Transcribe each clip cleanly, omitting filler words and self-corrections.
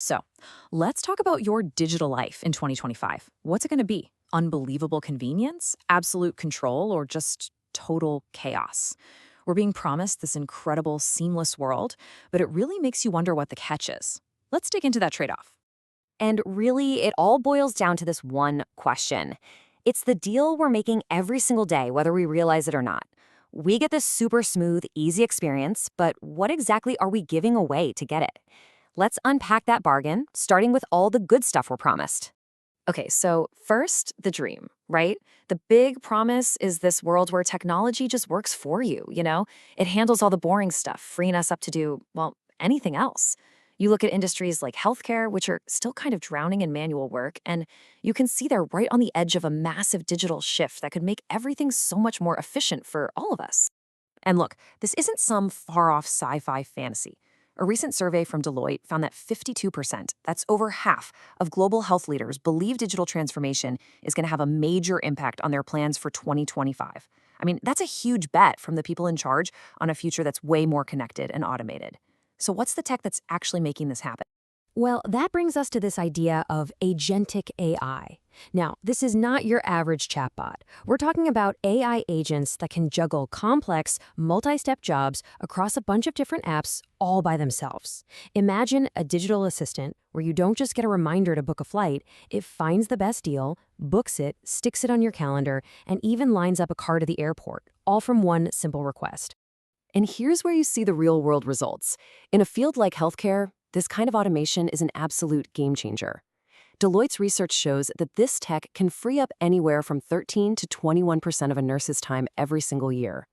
So, let's talk about your digital life in 2025. What's it going to be? Unbelievable convenience, absolute control, or just total chaos? We're being promised this incredible, seamless world, but it really makes you wonder what the catch is. Let's dig into that trade off. And really, it all boils down to this one question. It's the deal we're making every single day, whether we realize it or not. We get this super smooth, easy experience, but what exactly are we giving away to get it? Let's unpack that bargain, starting with all the good stuff we're promised. Okay, so first, the dream, right? The big promise is this world where technology just works for you, you know? It handles all the boring stuff, freeing us up to do, well, anything else. You look at industries like healthcare, which are still kind of drowning in manual work, and you can see they're right on the edge of a massive digital shift that could make everything so much more efficient for all of us. And look, this isn't some far off sci fi fantasy. A recent survey from Deloitte found that 52%, that's over half, of global health leaders believe digital transformation is going to have a major impact on their plans for 2025. I mean, that's a huge bet from the people in charge on a future that's way more connected and automated. So, what's the tech that's actually making this happen? Well, that brings us to this idea of agentic AI. Now, this is not your average chatbot. We're talking about AI agents that can juggle complex, multi-step jobs across a bunch of different apps all by themselves. Imagine a digital assistant where you don't just get a reminder to book a flight, it finds the best deal, books it, sticks it on your calendar, and even lines up a car to the airport, all from one simple request. And here's where you see the real-world results. In a field like healthcare, this kind of automation is an absolute game changer. Deloitte's research shows that this tech can free up anywhere from 13 to 21% of a nurse's time every single year.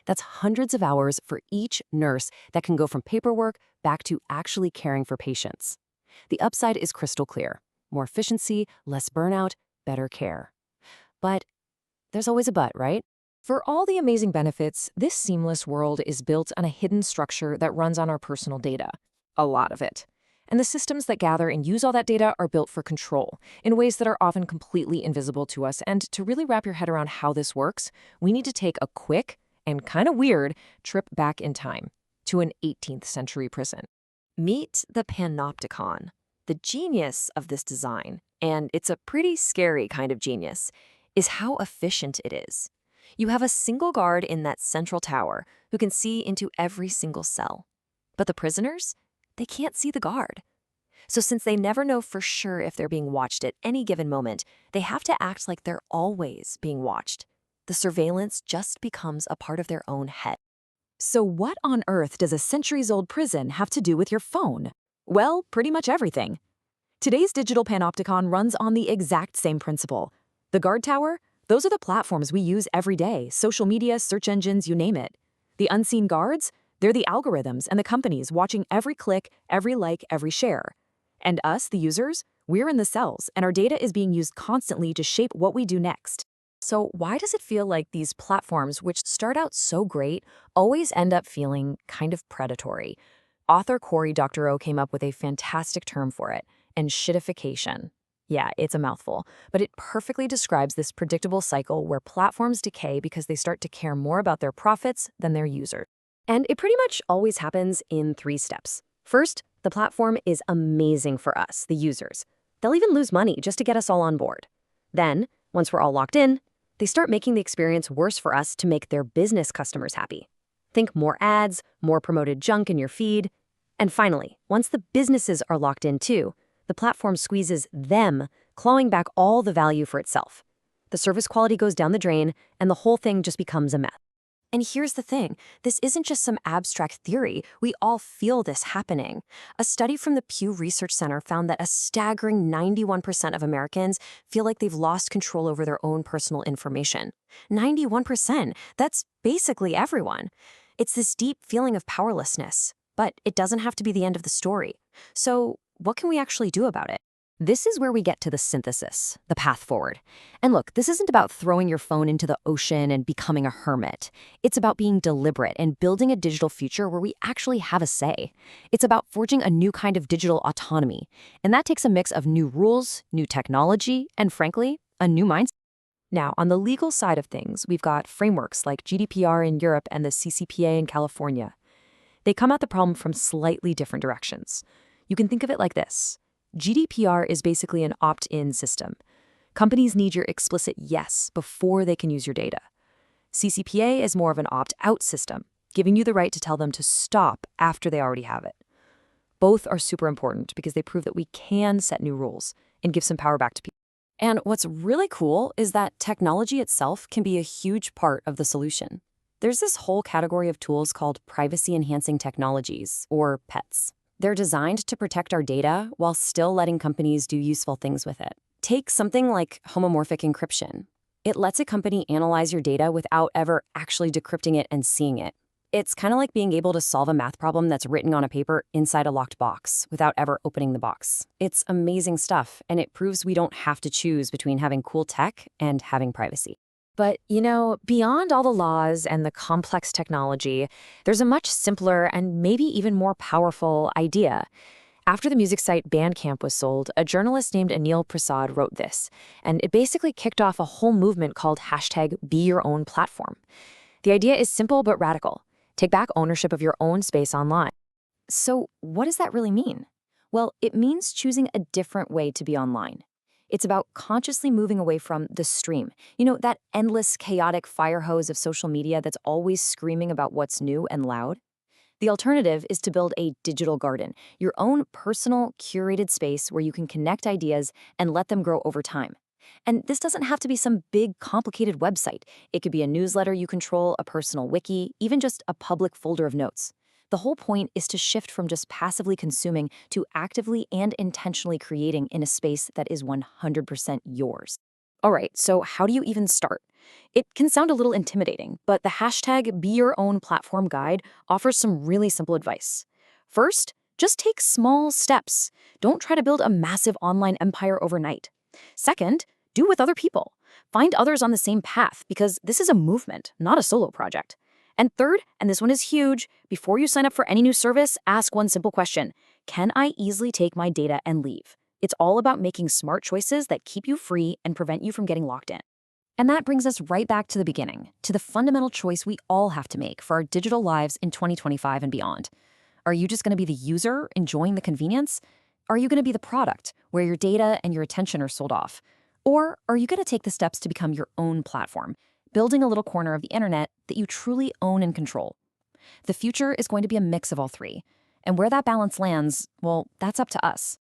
That's hundreds of hours for each nurse that can go from paperwork back to actually caring for patients. The upside is crystal clear. More efficiency, less burnout, better care. But there's always a but, right? For all the amazing benefits, this seamless world is built on a hidden structure that runs on our personal data. A lot of it. And the systems that gather and use all that data are built for control in ways that are often completely invisible to us. And to really wrap your head around how this works, we need to take a quick and kind of weird trip back in time to an 18th century prison. Meet the panopticon. The genius of this design, and it's a pretty scary kind of genius, is how efficient it is. You have a single guard in that central tower who can see into every single cell. But the prisoners? They can't see the guard. So since they never know for sure if they're being watched at any given moment, they have to act like they're always being watched. The surveillance just becomes a part of their own head. So, what on earth does a centuries old prison have to do with your phone? Well, pretty much everything. Today's digital panopticon runs on the exact same principle. The guard tower? Those are the platforms we use every day, social media, search engines, you name it. The unseen guards? They're the algorithms and the companies watching every click, every like, every share. And us, the users, we're in the cells, and our data is being used constantly to shape what we do next. So why does it feel like these platforms, which start out so great, always end up feeling kind of predatory? Author Cory Doctorow came up with a fantastic term for it, enshittification. Yeah, it's a mouthful, but it perfectly describes this predictable cycle where platforms decay because they start to care more about their profits than their users. And it pretty much always happens in 3 steps. First, the platform is amazing for us, the users. They'll even lose money just to get us all on board. Then, once we're all locked in, they start making the experience worse for us to make their business customers happy. Think more ads, more promoted junk in your feed. And finally, once the businesses are locked in too, the platform squeezes them, clawing back all the value for itself. The service quality goes down the drain, and the whole thing just becomes a mess. And here's the thing, this isn't just some abstract theory, we all feel this happening. A study from the Pew Research Center found that a staggering 91% of Americans feel like they've lost control over their own personal information. 91%, that's basically everyone. It's this deep feeling of powerlessness, but it doesn't have to be the end of the story. So what can we actually do about it? This is where we get to the synthesis, the path forward. And look, this isn't about throwing your phone into the ocean and becoming a hermit. It's about being deliberate and building a digital future where we actually have a say. It's about forging a new kind of digital autonomy. And that takes a mix of new rules, new technology, and frankly, a new mindset. Now, on the legal side of things, we've got frameworks like GDPR in Europe and the CCPA in California. They come at the problem from slightly different directions. You can think of it like this. GDPR is basically an opt-in system. Companies need your explicit yes before they can use your data. CCPA is more of an opt-out system, giving you the right to tell them to stop after they already have it. Both are super important because they prove that we can set new rules and give some power back to people. And what's really cool is that technology itself can be a huge part of the solution. There's this whole category of tools called privacy-enhancing technologies, or PETs. They're designed to protect our data while still letting companies do useful things with it. Take something like homomorphic encryption. It lets a company analyze your data without ever actually decrypting it and seeing it. It's kind of like being able to solve a math problem that's written on a paper inside a locked box without ever opening the box. It's amazing stuff, and it proves we don't have to choose between having cool tech and having privacy. But, beyond all the laws and the complex technology, there's a much simpler and maybe even more powerful idea. After the music site Bandcamp was sold, a journalist named Anil Prasad wrote this, and it basically kicked off a whole movement called #BeYourOwnPlatform. The idea is simple but radical. Take back ownership of your own space online. So what does that really mean? Well, it means choosing a different way to be online. It's about consciously moving away from the stream. That endless, chaotic fire hose of social media that's always screaming about what's new and loud. The alternative is to build a digital garden, your own personal, curated space where you can connect ideas and let them grow over time. And this doesn't have to be some big, complicated website. It could be a newsletter you control, a personal wiki, even just a public folder of notes. The whole point is to shift from just passively consuming to actively and intentionally creating in a space that is 100% yours. All right, so how do you even start? It can sound a little intimidating, but the #BeYourOwnPlatform guide offers some really simple advice. First, just take small steps. Don't try to build a massive online empire overnight. Second, do with other people. Find others on the same path because this is a movement, not a solo project. And third, and this one is huge, before you sign up for any new service, ask one simple question. Can I easily take my data and leave? It's all about making smart choices that keep you free and prevent you from getting locked in. And that brings us right back to the beginning, to the fundamental choice we all have to make for our digital lives in 2025 and beyond. Are you just going to be the user, enjoying the convenience? Are you going to be the product, where your data and your attention are sold off? Or are you going to take the steps to become your own platform, building a little corner of the internet that you truly own and control? The future is going to be a mix of all three. And where that balance lands, well, that's up to us.